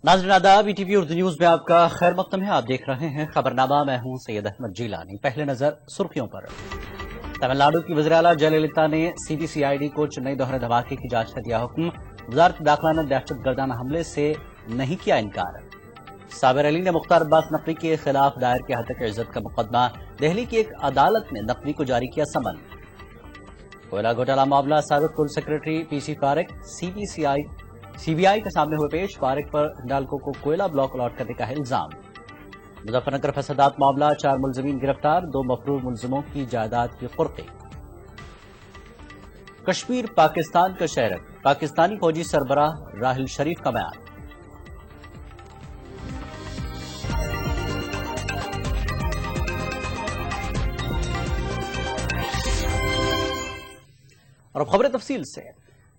नाज़रीन आदाब, ETV Urdu news में आपका खैर मक़दम है। आप देख रहे हैं खबरनामा। मैं हूं सैयद अहमद जीलानी। पहले नजर सुर्खियों पर। तमिलनाडु की वज़ीर आला जयललिता ने सीबीसीआईडी को चेन्नई दोहरे धमाके की जांच का दिया हुक्म। वज़ारत दाखिला ने दहशतगर्दाना हमले से नहीं किया इनकार। साबिर अली ने मुख्तार अब्बास नकवी के खिलाफ दायर किया हत्या की इज्जत का मुकदमा। दिल्ली की एक अदालत ने नकवी को जारी किया समन। कोयला घोटाला मामला, साबिक कुल सेक्रेटरी पीसी फारिक सीबीआई के सामने हुए पेश। फारिक पर हिंडाल्को को कोयला ब्लॉक अलॉट करने का है इल्जाम। मुजफ्फरनगर फसादात मामला, 4 मुलजिमीन गिरफ्तार, 2 मफरूर मुलजिमों की जायदाद की कुर्की। कश्मीर पाकिस्तान का शहर, पाकिस्तानी फौजी सरबराह राहिल शरीफ का बयान। और अब खबरें तफसील से।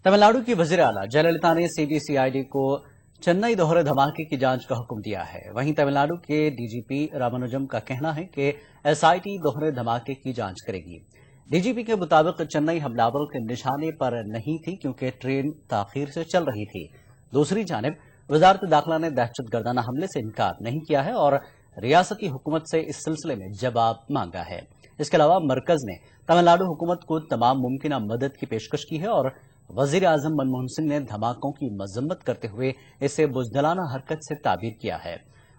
तमिलनाडु की वज़ीर आला जयललिता ने सीबीसीआईडी को चेन्नई दोहरे धमाके की जांच का हुक्म दिया है। वहीं तमिलनाडु के डीजीपी रामानुजम का कहना है कि एसआईटी दोहरे धमाके की जांच करेगी। डीजीपी के मुताबिक चेन्नई हमलावरों के निशाने पर नहीं थी क्योंकि ट्रेन ताखीर से चल रही थी। दूसरी जानिब वजारत दाखिला ने दहशतगर्दाना हमले से इनकार नहीं किया है और रियासती हुकूमत से इस सिलसिले में जवाब मांगा है। इसके अलावा मरकज ने तमिलनाडु हुकूमत को तमाम मुमकिन मदद की पेशकश की है और वजीर आजम मनमोहन सिंह ने धमाकों की मजम्मत करते हुए इसे बुज़दिलाना हरकत से ताबीर किया है।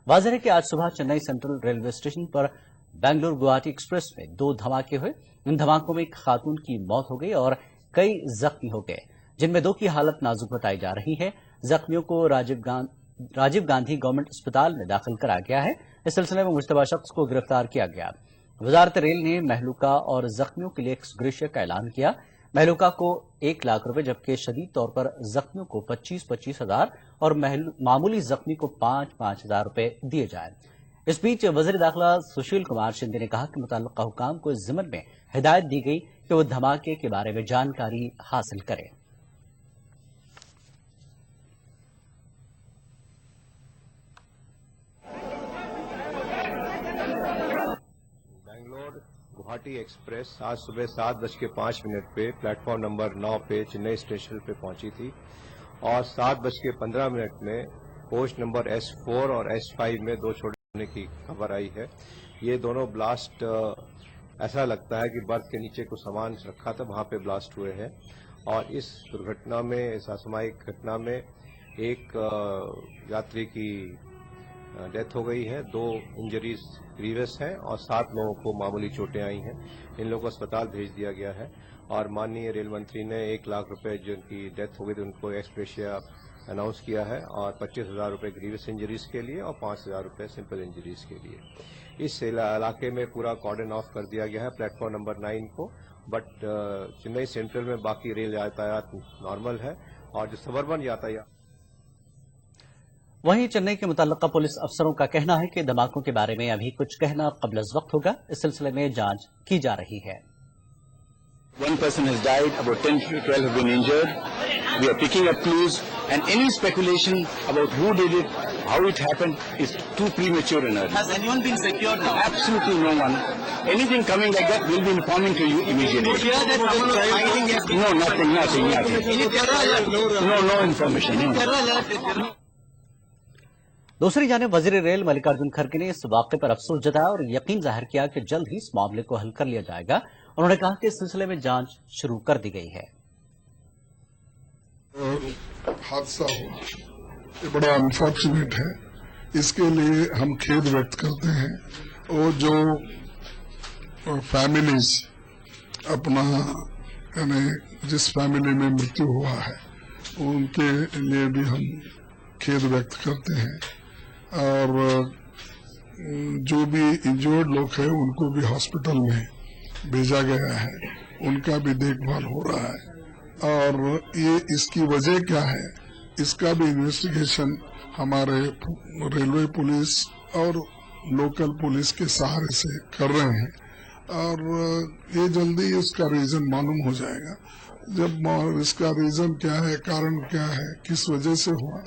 वाज़ेह है कि आज सुबह चेन्नई सेंट्रल रेलवे स्टेशन पर बेंगलुरु गुवाहाटी एक्सप्रेस में 2 धमाके हुए। इन धमाकों में एक खातून की मौत हो गई और कई जख्मी हो गए, जिनमें 2 की हालत नाजुक बताई जा रही है। जख्मियों को राजीव गांधी गवर्नमेंट अस्पताल में दाखिल कराया गया है। इस सिलसिले में मुश्तबा शख्स को गिरफ्तार किया गया। वजारत रेल ने महलूका और जख्मियों के लिए एक्स ग्रेशिया का ऐलान किया। महलूका को 1 लाख रुपए जबकि शदीद तौर पर जख्मियों को 25-25 हजार और मामूली जख्मी को 5-5 हजार रुपए दिए जाए। इस बीच वजीर दाखिला सुशील कुमार शिंदे ने कहा कि मुतल्लिका हुकाम को इस ज़िम्मन में हिदायत दी गई कि वो धमाके के बारे में जानकारी हासिल करें। गुवाहाटी एक्सप्रेस आज सुबह 7:05 पे प्लेटफॉर्म नंबर 9 पे चेन्नई स्टेशन पे पहुंची थी और 7:15 में कोच नंबर S4 और S5 में 2 छोड़े होने की खबर आई है। ये दोनों ब्लास्ट ऐसा लगता है कि बर्थ के नीचे कुछ सामान रखा था, वहां पे ब्लास्ट हुए हैं और इस दुर्घटना में, इस असामयिक घटना में एक यात्री की डेथ हो गई है, 2 इंजरीज ग्रीवियस हैं और 7 लोगों को मामूली चोटें आई हैं। इन लोगों को अस्पताल भेज दिया गया है और माननीय रेल मंत्री ने 1 लाख रुपए जिनकी डेथ हो गई थी उनको एक्स ग्रेशिया अनाउंस किया है और 25,000 रुपए ग्रीवियस इंजरीज के लिए और 5,000 रुपए सिंपल इंजरीज के लिए। इस इलाके में पूरा कॉर्डन ऑफ कर दिया गया है प्लेटफॉर्म नंबर 9 को, बट चेन्नई सेंट्रल में बाकी रेल यातायात नॉर्मल है और जो सबर्बन यातायात। वहीं चेन्नई के मुतल्लिका पुलिस अफसरों का कहना है कि धमाकों के बारे में अभी कुछ कहना कब्ल वक्त होगा। इस सिलसिले में जांच की जा रही है। One person has died, about 10 to 12 have been injured. We are picking up clues and any speculation about who did it, how it happened is too premature and early. Has anyone been secured now? Absolutely no one. Anything coming like that, we'll be informing to you immediately. Hear that someone was hiding here. No, nothing. Any terror alert? No information. No. Terror alert. दूसरी जानिब वजीर rail Mallikarjun खड़गे ने इस वाक़े पर अफसोस जताया और यकीन जाहिर किया कि जल्द ही इस मामले को हल कर लिया जाएगा। उन्होंने कहा कि इस सिलसिले में जांच शुरू कर दी गई है। हादसा हुआ, ये बड़ा अनफॉर्चुनेट है, इसके लिए हम खेद व्यक्त करते हैं और जो फैमिलीज अपना यानी जिस फैमिली में मृत्यु हुआ है उनके लिए भी हम खेद व्यक्त करते हैं और जो भी इंजर्ड लोग हैं उनको भी हॉस्पिटल में भेजा गया है, उनका भी देखभाल हो रहा है और ये इसकी वजह क्या है इसका भी इन्वेस्टिगेशन हमारे रेलवे पुलिस और लोकल पुलिस के सहारे से कर रहे हैं और ये जल्दी इसका रीजन मालूम हो जाएगा। जब इसका रीजन क्या है, कारण क्या है, किस वजह से हुआ।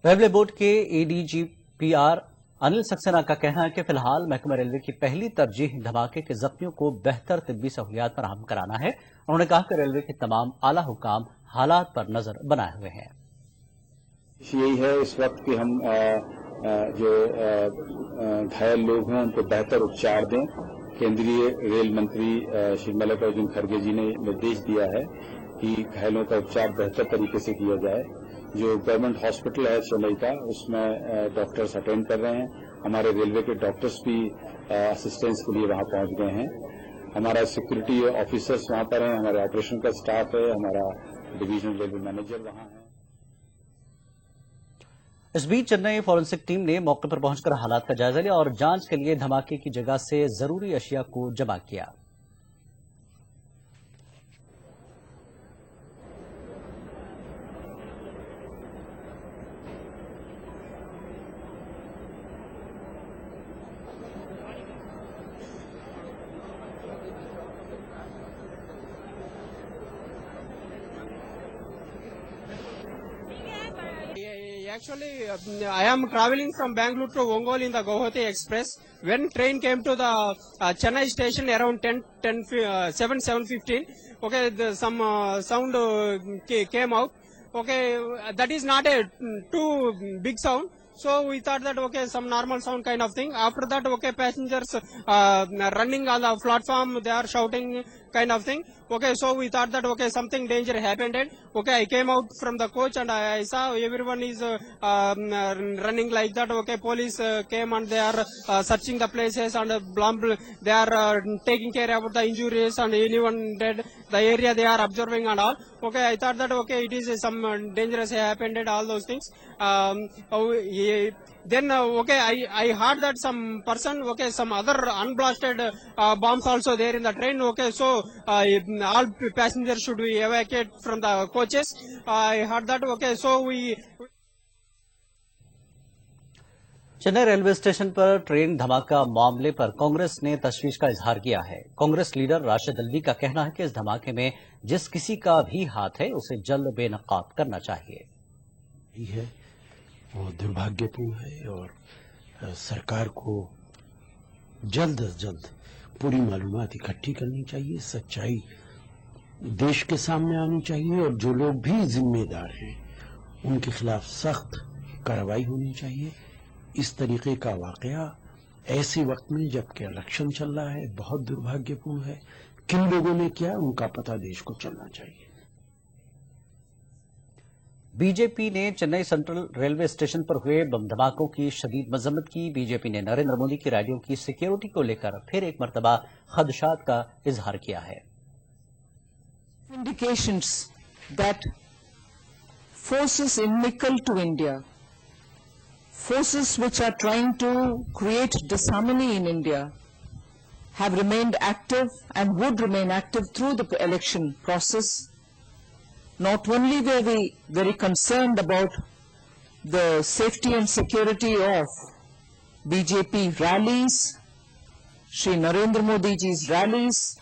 रेलवे बोर्ड के एडीजीपीआर अनिल सक्सेना का कहना है कि फिलहाल महकमा रेलवे की पहली तरजीह धमाके के जख्मियों को बेहतर तिब्बी सहूलियात फराहम कराना है। उन्होंने कहा कि रेलवे के तमाम आला हुकाम हालात पर नजर बनाए हुए हैं। यही है इस वक्त कि हम जो घायल लोग हैं उनको बेहतर उपचार दें। केंद्रीय रेल मंत्री श्री मल्लिकार्जुन खड़गे जी ने निर्देश दिया है कि घायलों का उपचार बेहतर तरीके से किया जाए। जो गवर्नमेंट हॉस्पिटल है चेन्नई का, उसमें डॉक्टर्स अटेंड कर रहे हैं। हमारे रेलवे के डॉक्टर्स भी असिस्टेंस के लिए वहां पहुंच गए हैं। हमारा सिक्योरिटी ऑफिसर्स वहां पर हैं, हमारे ऑपरेशन का स्टाफ है, हमारा डिवीजनल रेलवे मैनेजर वहां है। इस बीच चेन्नई फॉरेंसिक टीम ने मौके पर पहुंचकर हालात का जायजा लिया और जांच के लिए धमाके की जगह से जरूरी अशिया को जमा किया। Actually, I am traveling from Bangalore to Ongole in the Guwahati Express. When train came to the Chennai station around 7:15, okay, some sound came out. Okay, that is not a too big sound. So we thought that okay, some normal sound kind of thing. After that, okay, passengers running on the platform, they are shouting kind of thing. Okay, so we thought that okay, something danger happened. Okay, I came out from the coach and I saw everyone is running like that. Okay, police came and they are searching the places and they are taking care about the injuries and anyone dead. The area they are observing and all. Okay, I thought that okay, it is some dangerous happened and all those things. Then okay, I heard that some person, okay, some other unblasted bombs also there in the train. Okay, so all passengers should be evacuated from the coaches. I heard that. Okay, so we. Chennai railway station पर train धमाका मामले पर कांग्रेस ने तशवीश का इजहार किया है। Congress leader Rashid Alvi का कहना है कि इस धमाके में जिस किसी का भी हाथ है उसे जल्द बेनकाब करना चाहिए। है और दुर्भाग्यपूर्ण है और सरकार को जल्द से जल्द पूरी मालूमात इकट्ठी करनी चाहिए, सच्चाई देश के सामने आनी चाहिए और जो लोग भी जिम्मेदार हैं उनके खिलाफ सख्त कार्रवाई होनी चाहिए। इस तरीके का वाकया ऐसे वक्त में जबकि इलेक्शन चल रहा है बहुत दुर्भाग्यपूर्ण है। किन लोगों ने किया उनका पता देश को चलना चाहिए। बीजेपी ने चेन्नई सेंट्रल रेलवे स्टेशन पर हुए बम धमाकों की शदीद मजम्मत की। बीजेपी ने नरेंद्र मोदी की रैलियों की सिक्योरिटी को लेकर फिर एक मर्तबा खदशात का इजहार किया है। Indications that forces inimical to India, forces which are trying to create disharmony in India, have remained active and would remain active through the election process. Not only were we very concerned about the safety and security of BJP rallies, Shri Narendra Modi ji's rallies,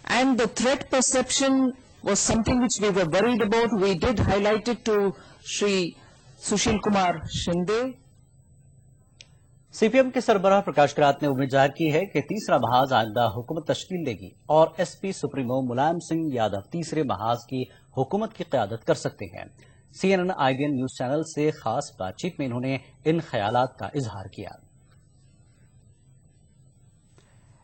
and the threat perception was something which we were worried about. We did highlight it to Shri Sushil Kumar Shinde. CPM के सरबराह प्रकाश करात ने उम्मीद जाहिर की है कि तीसरा महाज आइंदा हुकूमत तश्कील देगी और एसपी सुप्रीमो मुलायम सिंह यादव तीसरे महाज की हुकूमत की क़यादत कर सकते हैं। CNN IBN न्यूज चैनल से खास बातचीत में इन्होंने इन ख्यालात का इजहार किया।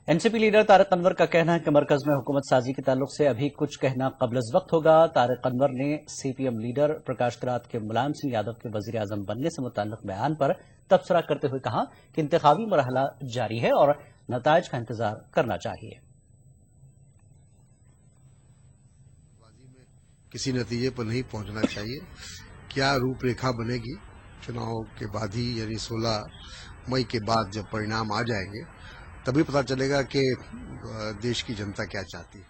एनसीपी लीडर तारिक अनवर का कहना है कि मरकज में हुकूमत साजी के ताल्लुक से अभी कुछ कहना क़ब्ल-अज़-वक्त होगा। तारिक अनवर ने सीपीएम लीडर प्रकाश करात के मुलायम सिंह यादव के वज़ीर आज़म बनने से मुताल्लिक़ बयान पर तबसरा करते हुए कहा कि इंतखाबी मरहला जारी है और नताइज का इंतजार करना चाहिए। किसी नतीजे पर नहीं पहुंचना चाहिए। क्या रूपरेखा बनेगी चुनाव के बाद ही, यानी 16 मई के बाद जब परिणाम आ जाएंगे तभी पता चलेगा कि देश की जनता क्या चाहती है।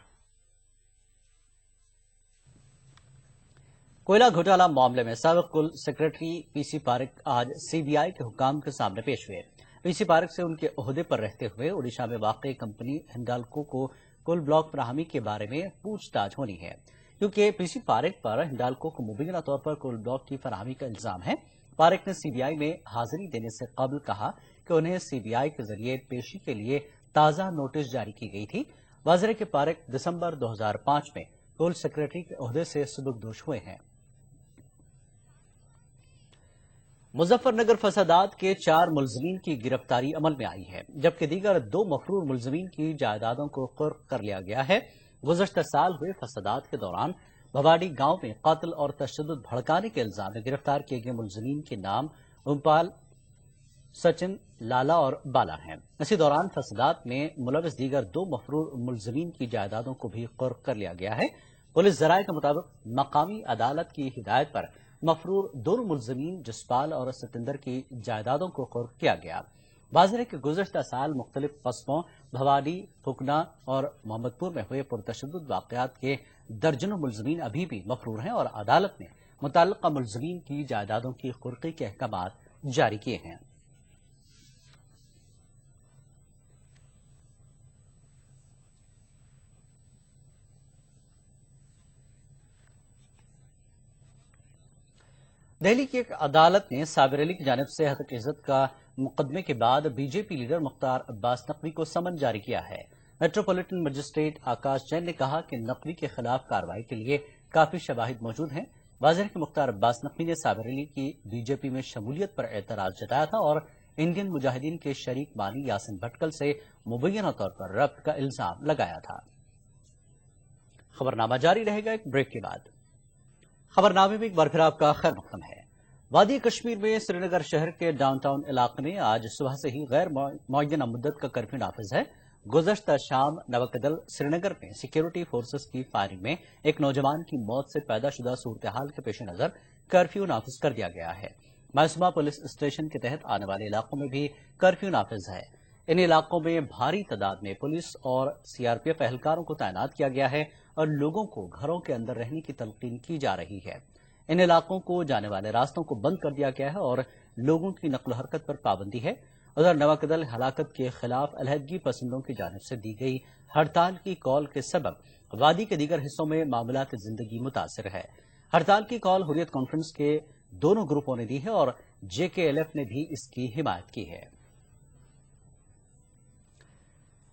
कोयला घोटाला मामले में साबिक कुल सेक्रेटरी पीसी पारेख आज सीबीआई के हुकाम के सामने पेश हुए। पीसी पारेख से उनके ओहदे पर रहते हुए ओडिशा में वाक़ई कंपनी हिंडाल्को को कुल ब्लॉक फराहमी के बारे में पूछताछ होनी है, क्योंकि पीसी पारेख पर हिंडाल्को को मुबीना तौर पर कुल ब्लॉक की फराहमी का इल्जाम है। पारेख ने सीबीआई में हाजिरी देने से कबल कहा कि उन्हें सीबीआई के जरिए पेशी के लिए ताज़ा नोटिस जारी की गई थी। वाज़ेह है कि पारेख दिसंबर 2005 में कुल सेक्रेटरी के ओहदे से सुबुकदोश हुए हैं। मुजफ्फरनगर फसादात के 4 मुलजमीन की गिरफ्तारी अमल में आई है, जबकि दीगर 2 मफरूर मुलजमीन की जायदादों को कुर्क कर लिया गया है। गुज़श्ता साल हुए फसादात के दौरान भवाड़ी गांव में कातिल और तशद्दुद भड़काने के इल्जाम में गिरफ्तार किए गए मुलजमीन के नाम उमपाल, सचिन, लाला और बाला हैं। इसी दौरान फसादात में मुलविस दीगर 2 मफरूर मुलजमीन की जायदादों को भी कुर्क कर लिया गया है। पुलिस जराये के मुताबिक मकामी अदालत की हिदायत पर मफरूर दोनों मुलजमीन जसपाल और सतिंदर की जायदादों को कुर्क किया गया। वाज़ेह है कि गुज़श्ता साल मुख्तलिफ कस्बों भवाडी, फुकना और मोहम्मदपुर में हुए पुरतशद्दुद वाक़यात के दर्जनों मुलजमीन अभी भी मफरूर हैं और अदालत ने मुतल्लिक़ा मुलजमीन की जायदादों की कुर्की के अहकामात जारी किए हैं। दिल्ली की एक अदालत ने साबिर अली की जानिब से हक़ इज़्ज़त का मुकदमे के बाद बीजेपी लीडर मुख्तार अब्बास नकवी को समन जारी किया है। मेट्रोपॉलिटन मजिस्ट्रेट आकाश जैन ने कहा कि नकवी के खिलाफ कार्रवाई के लिए काफी शवाहिद मौजूद हैं। वाज़ेह है कि मुख्तार अब्बास नकवी ने साबिर अली की बीजेपी में शमूलियत पर एतराज जताया था और इंडियन मुजाहिदीन के शरीक बानी यासिन भटकल से मुबैना तौर पर रब्त का इल्जाम लगाया था। खबरनामा जारी रहेगा एक ब्रेक के बाद। खबरनामे में एक बार फिर आपका खैर मक़दम है। वादी कश्मीर में श्रीनगर शहर के डाउनटाउन इलाके में आज सुबह से ही गैर मुअय्यना मुद्दत का कर्फ्यू नाफिज है। गुज़श्ता शाम नवकदल श्रीनगर में सिक्योरिटी फोर्सेस की फायरिंग में एक नौजवान की मौत से पैदाशुदा सूरत हाल के पेश नजर कर्फ्यू नाफिज कर दिया गया है। मासूमा पुलिस स्टेशन के तहत आने वाले इलाकों में भी कर्फ्यू नाफिज है। इन इलाकों में भारी तादाद में पुलिस और सीआरपीएफ एहलकारों को तैनात किया गया है और लोगों को घरों के अंदर रहने की तलकीन की जा रही है। इन इलाकों को जाने वाले रास्तों को बंद कर दिया गया है और लोगों की नकल हरकत पर पाबंदी है। उधर नवाकदल हलाकत के खिलाफ अलहदगी पसंदों की जानिब से दी गई हड़ताल की कॉल के सबब वादी के दीगर हिस्सों में मामलात जिंदगी मुतासिर है। हड़ताल की कॉल हुर्रियत कॉन्फ्रेंस के दोनों ग्रुपों ने दी है और जेकेएलएफ ने भी इसकी हिमायत की है।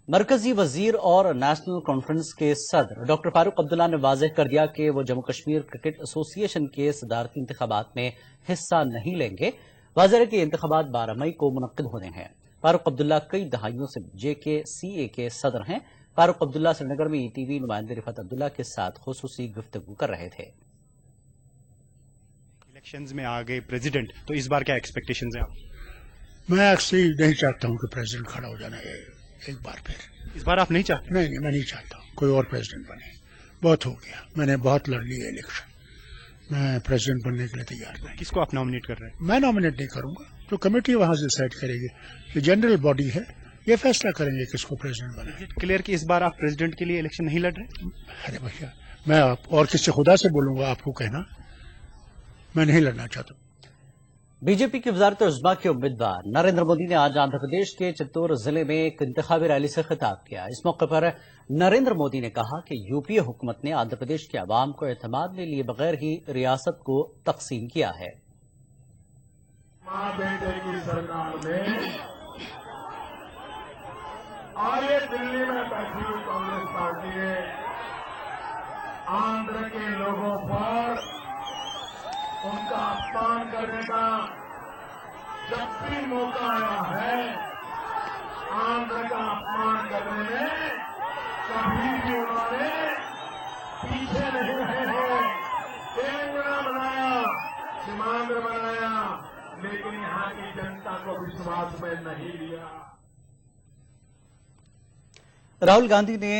मरकजी वजीर और नेशनल कॉन्फ्रेंस के सदर डॉक्टर फारूक अब्दुल्ला ने वाज़ेह कर दिया कि वो जम्मू कश्मीर क्रिकेट एसोसिएशन के सदारती इंतखाबात में हिस्सा नहीं लेंगे। वाज़ेह है कि इंतखाबात 12 मई को मुनक्किद होने हैं। फारूक अब्दुल्ला कई दहाइयों से JKCA के सदर हैं। फारूक अब्दुल्ला श्रीनगर में ETV नुमाइंदे रिफत अब्दुल्ला के साथ खुसूसी गुफ्तगू कर रहे थे। इलेक्शंस में आ गए प्रेसिडेंट, तो इस बार क्या एक्सपेक्टेशंस हैं आप? मैं एक्चुअली नहीं चाहता हूं कि प्रेसिडेंट खड़ा हो जाना है एक बार फिर। इस बार आप नहीं चाहते? नहीं, मैं नहीं चाहता हूं कोई और प्रेसिडेंट बने। बहुत हो गया, मैंने बहुत लड़ लिया इलेक्शन। मैं प्रेसिडेंट बनने के लिए तैयार नहीं। किसको आप नॉमिनेट कर रहे हैं? मैं नॉमिनेट नहीं करूंगा, जो कमेटी वहां से डिसाइड करेगी। ये जनरल बॉडी है, ये फैसला करेंगे किसको प्रेसिडेंट बनाए। क्लियर कि इस बार आप प्रेसिडेंट के लिए इलेक्शन नहीं लड़ रहे? अरे भैया, मैं आप और किससे खुदा से बोलूंगा आपको कहना, मैं नहीं लड़ना चाहता। बीजेपी की वजारत उज़्मा के उम्मीदवार नरेंद्र मोदी ने आज आंध्र प्रदेश के चित्तूर जिले में एक इंतखाबी रैली से खिताब किया। इस मौके पर नरेंद्र मोदी ने कहा कि यूपीए हुकूमत ने आंध्र प्रदेश के अवाम को एतमाद में लिए बगैर ही रियासत को तकसीम किया है। बेटे की सरकार में और ये दिल्ली में बैठी हुई कांग्रेस पार्टी ने आंध्र के लोगों पर उनका अपमान करने का जब भी मौका आया है, आंध्र का अपमान करने में कभी भी उन्होंने पीछे नहीं रहे हैं। तेलंगाना बनाया, सीमांध्र बनाया, लेकिन यहाँ की जनता को विश्वास में नहीं लिया। राहुल गांधी ने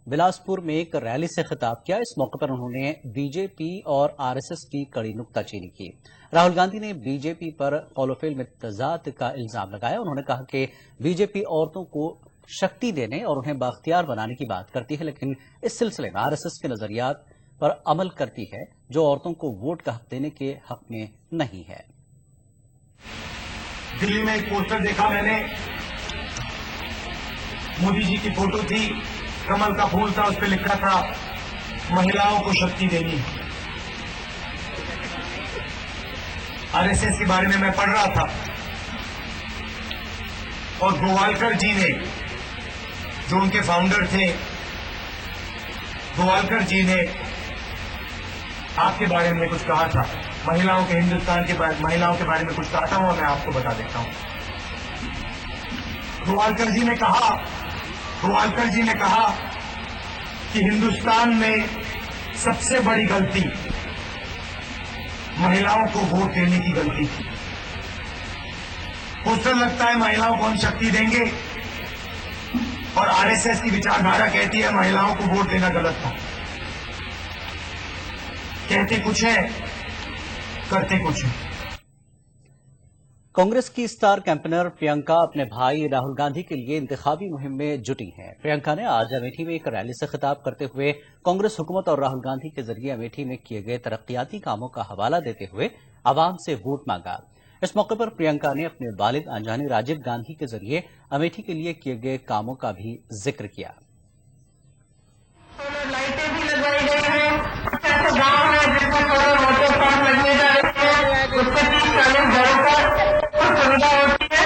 बिलासपुर में एक रैली से खिताब किया। इस मौके पर उन्होंने बीजेपी और आरएसएस की कड़ी नुक्ताचीनी की। राहुल गांधी ने बीजेपी पर कौल-ओ-फ़िल में तज़ाद का इल्जाम लगाया। उन्होंने कहा कि बीजेपी औरतों को शक्ति देने और उन्हें बाख्तियार बनाने की बात करती है, लेकिन इस सिलसिले में आरएसएस के नजरियात पर अमल करती है जो औरतों को वोट का हक देने के हक में नहीं है। दिल्ली में एक पोस्टर देखा मैंने, मोदी जी की फोटो थी, कमल का फूल था, उस पर लिखा था महिलाओं को शक्ति देनी। आरएसएस के बारे में मैं पढ़ रहा था और गोवालकर जी ने, जो उनके फाउंडर थे, गोवालकर जी ने आपके बारे में कुछ कहा था। महिलाओं के हिंदुस्तान के बारे महिलाओं के बारे में कुछ कहता हूं, मैं आपको बता देता हूं। गोवालकर जी ने कहा कि हिंदुस्तान में सबसे बड़ी गलती महिलाओं को वोट देने की गलती थी। हो लगता है महिलाओं को हम शक्ति देंगे, और आरएसएस की विचारधारा कहती है महिलाओं को वोट देना गलत था। कहते कुछ है, करते कुछ है। कांग्रेस की स्टार कैंपेनर प्रियंका अपने भाई राहुल गांधी के लिए इंतखाबी मुहिम में जुटी हैं। प्रियंका ने आज अमेठी में एक रैली से खिताब करते हुए कांग्रेस हुकूमत और राहुल गांधी के जरिए अमेठी में किए गए तरक्याती कामों का हवाला देते हुए आवाम से वोट मांगा। इस मौके पर प्रियंका ने अपने वालिद अंजानी राजीव गांधी के जरिए अमेठी के लिए किए गए कामों का भी जिक्र किया। लाइटें भी लगाई गई हैं, ऐसे गाँव है जिसमें सोलर वाटर पंप लगने जा रहे हैं, उससे 30-40 घरों पर सुविधा होती है,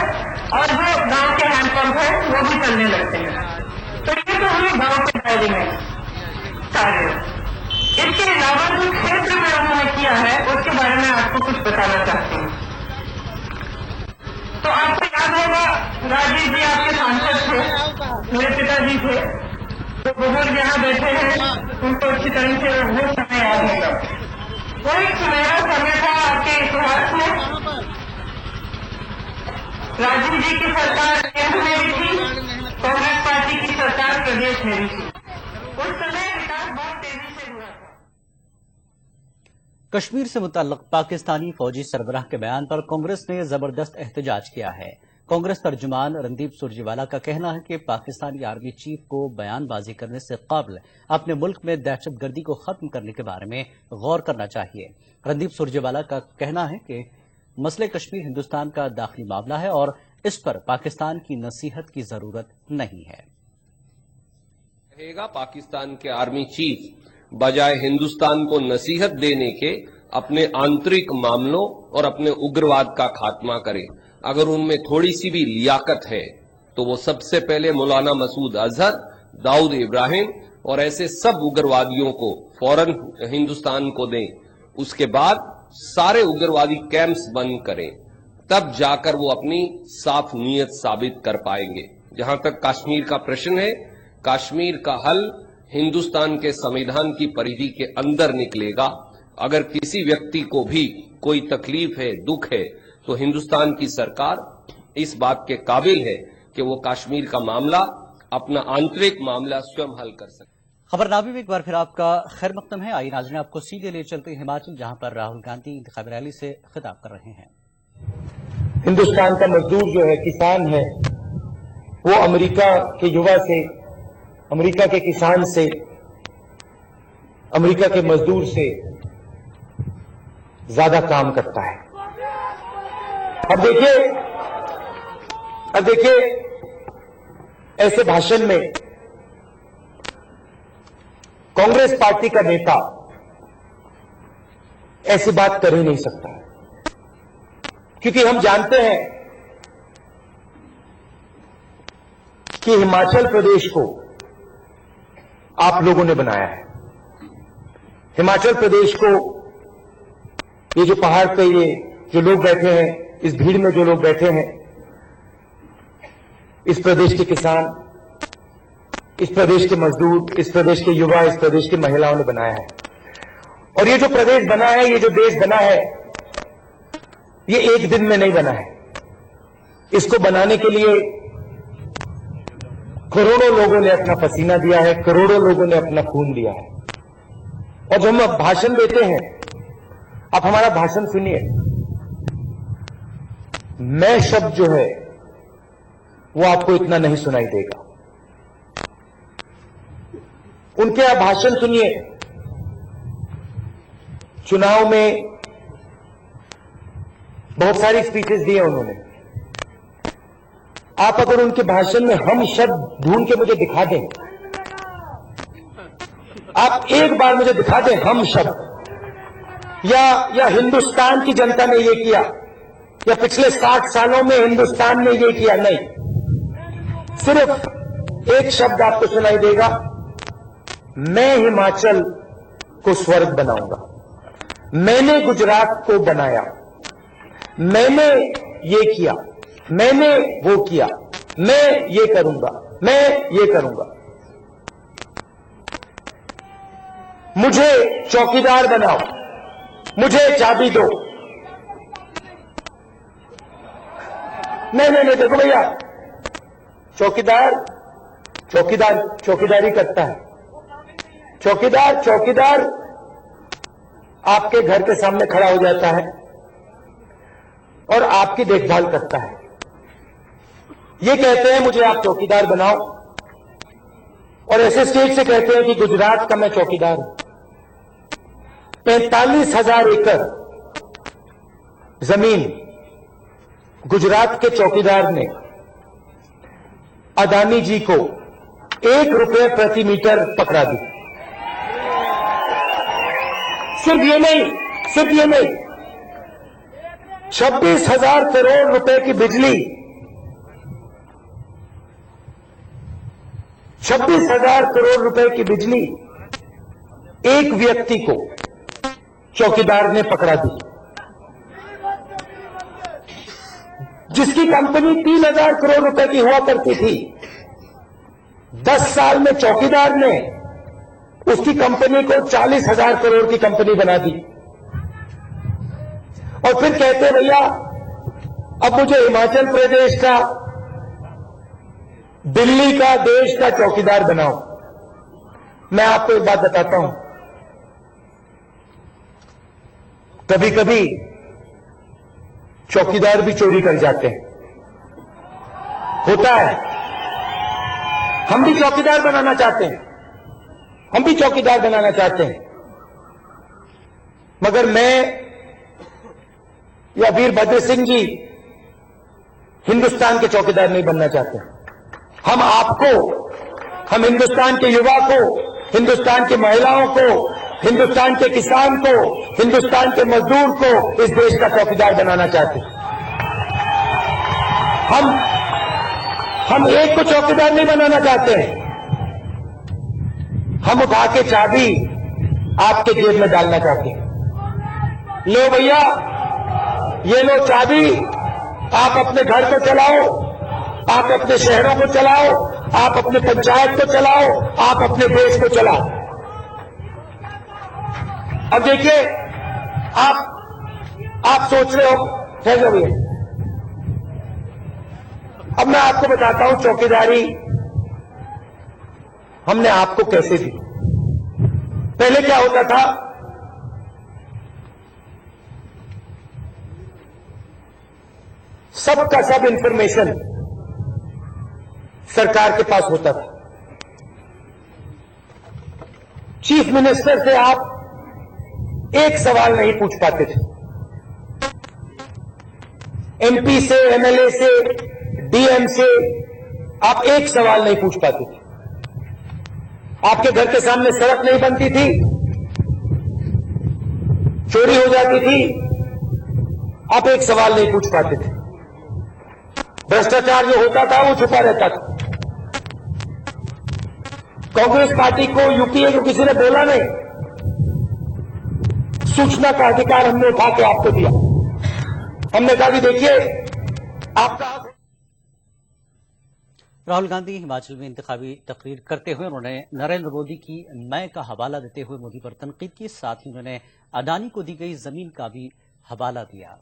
और जो गाँव के हैंडपंप है वो भी चलने लगते हैं। तो ये तो हमें गाँव के दायरे में कार्य। इसके अलावा जो क्षेत्र में उन्होंने किया है उसके बारे में आपको कुछ बताना चाहती हूँ। तो आपको याद होगा, राजीव जी आपके सांसद थे, मेरे पिताजी थे, तो बुजुर्ग यहाँ बैठे हैं, उनको अच्छी तरह से वो समय याद होगा। वो एक सुनहरा समय था आपके इतिहास में। राजीव जी की सरकार केंद्र में भी थी, कांग्रेस पार्टी की सरकार प्रदेश में भी थी। उस समय विकास बहुत तेजी से हुआ था। कश्मीर से मुतल्लक पाकिस्तानी फौजी सरबराह के बयान पर कांग्रेस ने जबरदस्त एहतजाज किया है। कांग्रेस तर्जुमान रणदीप सुरजेवाला का कहना है कि पाकिस्तानी आर्मी चीफ को बयानबाजी करने से कबल अपने मुल्क में दहशतगर्दी को खत्म करने के बारे में गौर करना चाहिए। रणदीप सुरजेवाला का कहना है कि मसले कश्मीर हिंदुस्तान का दाखिली मामला है और इस पर पाकिस्तान की नसीहत की जरूरत नहीं है। रहेगा पाकिस्तान के आर्मी चीफ बजाय हिंदुस्तान को नसीहत देने के अपने आंतरिक मामलों और अपने उग्रवाद का खात्मा करे। अगर उनमें थोड़ी सी भी लियाकत है तो वो सबसे पहले मौलाना मसूद अजहर, दाऊद इब्राहिम और ऐसे सब उग्रवादियों को फौरन हिंदुस्तान को दें। उसके बाद सारे उग्रवादी कैंप्स बंद करें, तब जाकर वो अपनी साफ नीयत साबित कर पाएंगे। जहां तक कश्मीर का प्रश्न है, कश्मीर का हल हिंदुस्तान के संविधान की परिधि के अंदर निकलेगा। अगर किसी व्यक्ति को भी कोई तकलीफ है, दुख है, तो हिंदुस्तान की सरकार इस बात के काबिल है कि वो कश्मीर का मामला, अपना आंतरिक मामला स्वयं हल कर सके। खबरनामे में एक बार फिर आपका खैर मकदम है। आइए नाज़रीन, आपको सीधे ले चलते हैं हिमाचल, जहां पर राहुल गांधी इंतखाबी रैली से खिताब कर रहे हैं। हिंदुस्तान का मजदूर जो है, किसान है, वो अमेरिका के युवा से, अमेरिका के किसान से, अमेरिका के मजदूर से ज्यादा काम करता है। अब देखिए ऐसे भाषण में कांग्रेस पार्टी का नेता ऐसी बात कर ही नहीं सकता, क्योंकि हम जानते हैं कि हिमाचल प्रदेश को आप लोगों ने बनाया है। हिमाचल प्रदेश को, ये जो पहाड़ पे ये जो लोग बैठे हैं, इस भीड़ में जो लोग बैठे हैं, इस प्रदेश के किसान, इस प्रदेश के मजदूर, इस प्रदेश के युवा, इस प्रदेश की महिलाओं ने बनाया है। और ये जो प्रदेश बना है, ये जो देश बना है, ये एक दिन में नहीं बना है। इसको बनाने के लिए करोड़ों लोगों ने अपना पसीना दिया है, करोड़ों लोगों ने अपना खून दिया है। और जब हम भाषण देते हैं, आप हमारा भाषण सुनिए, मैं शब्द जो है वो आपको इतना नहीं सुनाई देगा। उनके आप भाषण सुनिए। चुनाव में बहुत सारी स्पीचेस दी है उन्होंने। आप अगर उनके भाषण में हम शब्द ढूंढ के मुझे दिखा दें, आप एक बार मुझे दिखा दें हम शब्द, या हिंदुस्तान की जनता ने ये किया, या पिछले 60 सालों में हिंदुस्तान ने ये किया, नहीं, सिर्फ एक शब्द आपको सुनाई देगा, मैं हिमाचल को स्वर्ग बनाऊंगा। मैंने गुजरात को बनाया, मैंने ये किया, मैंने वो किया, मैं ये करूंगा, मैं ये करूंगा। मुझे चौकीदार बनाओ, मुझे चाबी दो। नहीं, देखो भैया, चौकीदार चौकीदारी करता है। चौकीदार आपके घर के सामने खड़ा हो जाता है और आपकी देखभाल करता है। ये कहते हैं मुझे आप चौकीदार बनाओ, और ऐसे स्टेज से कहते हैं कि गुजरात का मैं चौकीदार हूं। 45,000 एकड़ जमीन गुजरात के चौकीदार ने अदानी जी को 1 रुपये प्रति मीटर पकड़ा दी। सिर्फ ये नहीं, 26,000 करोड़ रुपए की बिजली, 26,000 करोड़ रुपए की बिजली एक व्यक्ति को चौकीदार ने पकड़ा दी, जिसकी कंपनी 3,000 करोड़ रुपए की हुआ करती थी। 10 साल में चौकीदार ने उसकी कंपनी को 40,000 करोड़ की कंपनी बना दी। और फिर कहते भैया अब मुझे हिमाचल प्रदेश का, दिल्ली का, देश का चौकीदार बनाओ। मैं आपको एक बात बताता हूं, कभी कभी चौकीदार भी चोरी कर जाते हैं, होता है। हम भी चौकीदार बनाना चाहते हैं, मगर मैं या वीरभद्र सिंह जी हिंदुस्तान के चौकीदार नहीं बनना चाहते। हम आपको, हम हिंदुस्तान के युवा को, हिंदुस्तान की महिलाओं को, हिंदुस्तान के किसान को, हिंदुस्तान के मजदूर को इस देश का चौकीदार बनाना चाहते हैं। हम एक को चौकीदार नहीं बनाना चाहते हैं। हम उठा के चाबी आपके जेब में डालना चाहते हैं। लो भैया, ये लो चाबी, आप अपने घर को चलाओ, आप अपने शहरों को चलाओ, आप अपने पंचायत को चलाओ, आप अपने देश को चलाओ। अब देखिए, आप सोच रहे हो, ठहर भैया, अब मैं आपको बताता हूं चौकीदारी हमने आपको कैसे दी। पहले क्या होता था, सबका सब इंफॉर्मेशन सरकार के पास होता था। चीफ मिनिस्टर से आप एक सवाल नहीं पूछ पाते थे, एमपी से, एमएलए से, डीएम से आप एक सवाल नहीं पूछ पाते थे। आपके घर के सामने सड़क नहीं बनती थी, चोरी हो जाती थी, आप एक सवाल नहीं पूछ पाते थे। भ्रष्टाचार जो होता था वो छुपा रहता था। कांग्रेस पार्टी को, यूपीए को किसी ने बोला नहीं, सूचना का अधिकार हमने उठा के आपको दिया। हमने कहा कि देखिए आपका। राहुल गांधी हिमाचल में इंतखाबी तकरीर करते हुए उन्होंने नरेंद्र मोदी की मैं का हवाला देते हुए मोदी पर तनकीद की, साथ ही उन्होंने अडानी को दी गई जमीन का भी हवाला दिया।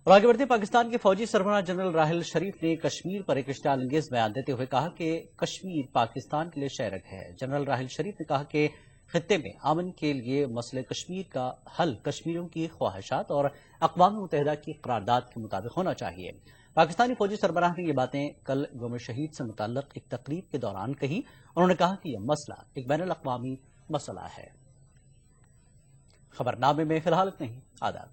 और आगे बढ़ते, पाकिस्तान के फौजी सरबराह जनरल राहिल शरीफ ने कश्मीर पर एक इश्तियालंगेज बयान देते हुए कहा कि कश्मीर पाकिस्तान के लिए शहरक है। जनरल राहिल शरीफ ने कहा कि खित्ते में अमन के लिए मसले कश्मीर का हल कश्मीरियों की ख्वाहिशात और अक़वाम मुत्तहिदा की करारदाद के मुताबिक होना चाहिए। पाकिस्तानी फौजी सरबराह ने ये बातें कल यौम शहीद से मुताल्लिक़ एक तकरीब के दौरान कही। उन्होंने कहा कि यह मसला एक बैनुल अक़वामी मसला है। खबरनामे में फिलहाल इतना ही। आदाब।